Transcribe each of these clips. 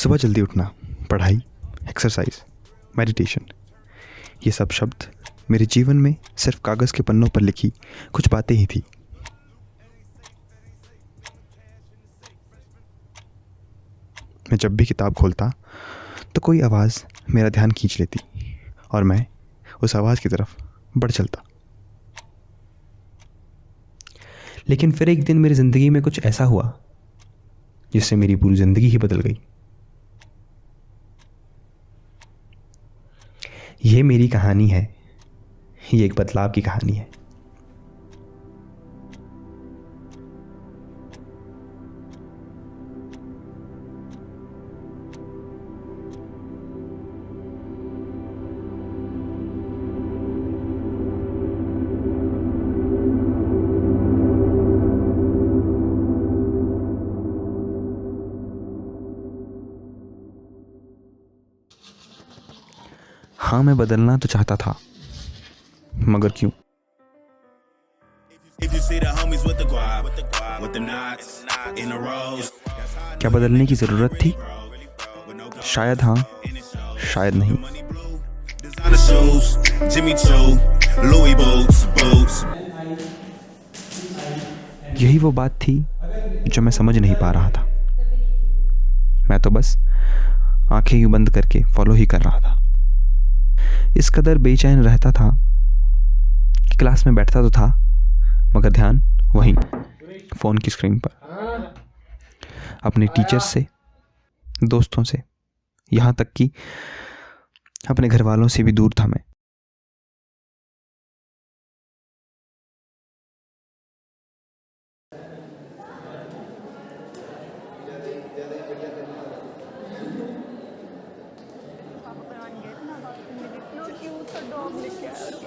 सुबह जल्दी उठना, पढ़ाई, एक्सरसाइज, मेडिटेशन, ये सब शब्द मेरे जीवन में सिर्फ कागज़ के पन्नों पर लिखी कुछ बातें ही थी। मैं जब भी किताब खोलता तो कोई आवाज़ मेरा ध्यान खींच लेती और मैं उस आवाज़ की तरफ बढ़ चलता। लेकिन फिर एक दिन मेरी ज़िंदगी में कुछ ऐसा हुआ जिससे मेरी पूरी ज़िंदगी ही बदल गई। ये मेरी कहानी है, ये एक बदलाव की कहानी है। हाँ, मैं बदलना तो चाहता था, मगर क्यों? क्या बदलने की ज़रूरत थी? शायद हाँ, शायद नहीं। यही वो बात थी जो मैं समझ नहीं पा रहा था। मैं तो बस आंखें यूं बंद करके फॉलो ही कर रहा था। इस कदर बेचैन रहता था कि क्लास में बैठता तो था, मगर ध्यान वहीं फ़ोन की स्क्रीन पर। अपने टीचर्स से, दोस्तों से, यहाँ तक कि अपने घर वालों से भी दूर था मैं।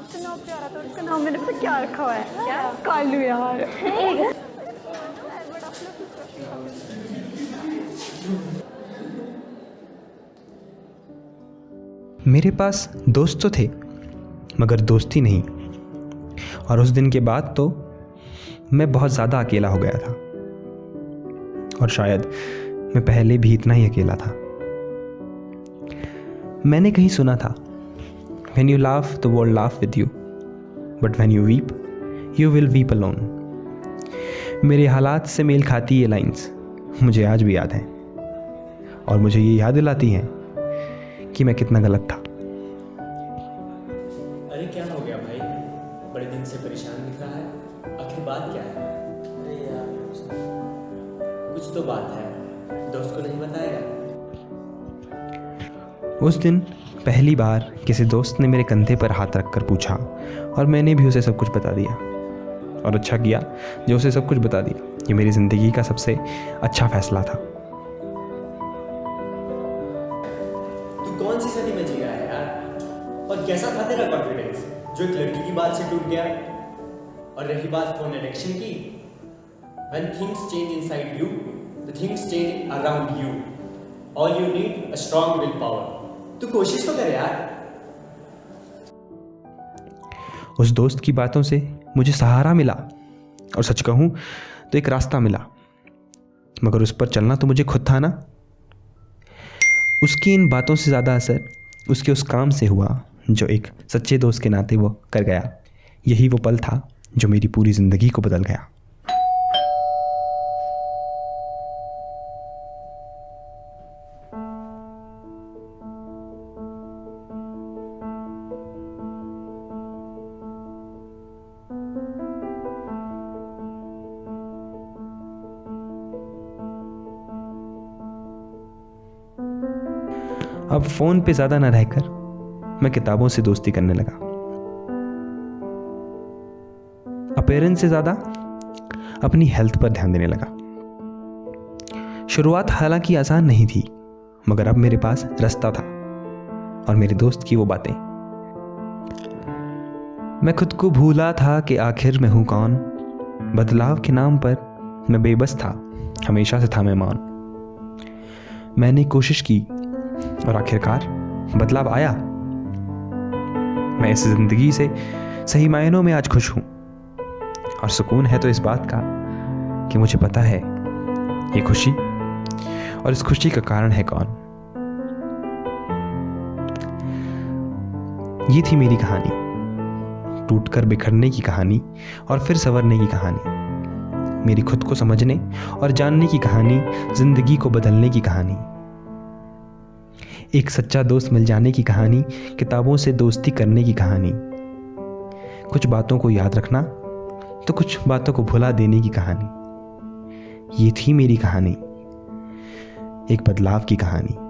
इतना प्यारा था उसका नाम, मैंने पता क्या रखा हुआ है? क्या? कालू यार। मेरे पास दोस्त तो थे, मगर दोस्ती नहीं। और उस दिन के बाद तो मैं बहुत ज़्यादा अकेला हो गया था। और शायद मैं पहले भी इतना ही अकेला था। मैंने कहीं सुना था, When you laugh, the world laugh with you. But when you weep, you will weep alone. मेरे हालात से मेल खाती ये लाइंस मुझे आज भी याद हैं, और मुझे ये याद दिलाती हैं कि मैं कितना गलत था। अरे क्या हो गया भाई, बड़े दिन से परेशान दिख रहा है, आखिर बात क्या है? अरे यार कुछ तो बात है, दोस्त को नहीं बताएगा? उस दिन पहली बार किसी दोस्त ने मेरे कंधे पर हाथ रखकर पूछा, और मैंने भी उसे सब कुछ बता दिया। और अच्छा किया जो उसे सब कुछ बता दिया। ये मेरी ज़िंदगी का सबसे अच्छा फैसला था। तू कौन सी सदी में जी रहा है यार? और कैसा था तेरा कॉन्फिडेंस जो एक लड़की की बात से टूट गया? और रही बात फोन एडिक्शन की, when things change inside you, the things change around you. All you need a strong willpower. तू कोशिश तो कर यार। उस दोस्त की बातों से मुझे सहारा मिला, और सच कहूँ तो एक रास्ता मिला, मगर उस पर चलना तो मुझे खुद था ना। उसकी इन बातों से ज़्यादा असर उसके उस काम से हुआ जो एक सच्चे दोस्त के नाते वो कर गया। यही वो पल था जो मेरी पूरी ज़िंदगी को बदल गया। अब फ़ोन पे ज़्यादा ना रहकर मैं किताबों से दोस्ती करने लगा। अपीयरेंस से ज़्यादा अपनी हेल्थ पर ध्यान देने लगा। शुरुआत हालांकि आसान नहीं थी, मगर अब मेरे पास रास्ता था और मेरे दोस्त की वो बातें। मैं खुद को भूला था कि आखिर मैं हूँ कौन। बदलाव के नाम पर मैं बेबस था, हमेशा से था मैं मौन। मैंने कोशिश की और आखिरकार बदलाव आया। मैं इस जिंदगी से सही मायनों में आज खुश हूं, और सुकून है तो इस बात का कि मुझे पता है ये खुशी और इस खुशी का कारण है कौन। ये थी मेरी कहानी, टूटकर बिखरने की कहानी और फिर संवरने की कहानी, मेरी खुद को समझने और जानने की कहानी, जिंदगी को बदलने की कहानी, एक सच्चा दोस्त मिल जाने की कहानी, किताबों से दोस्ती करने की कहानी, कुछ बातों को याद रखना तो कुछ बातों को भुला देने की कहानी। ये थी मेरी कहानी, एक बदलाव की कहानी।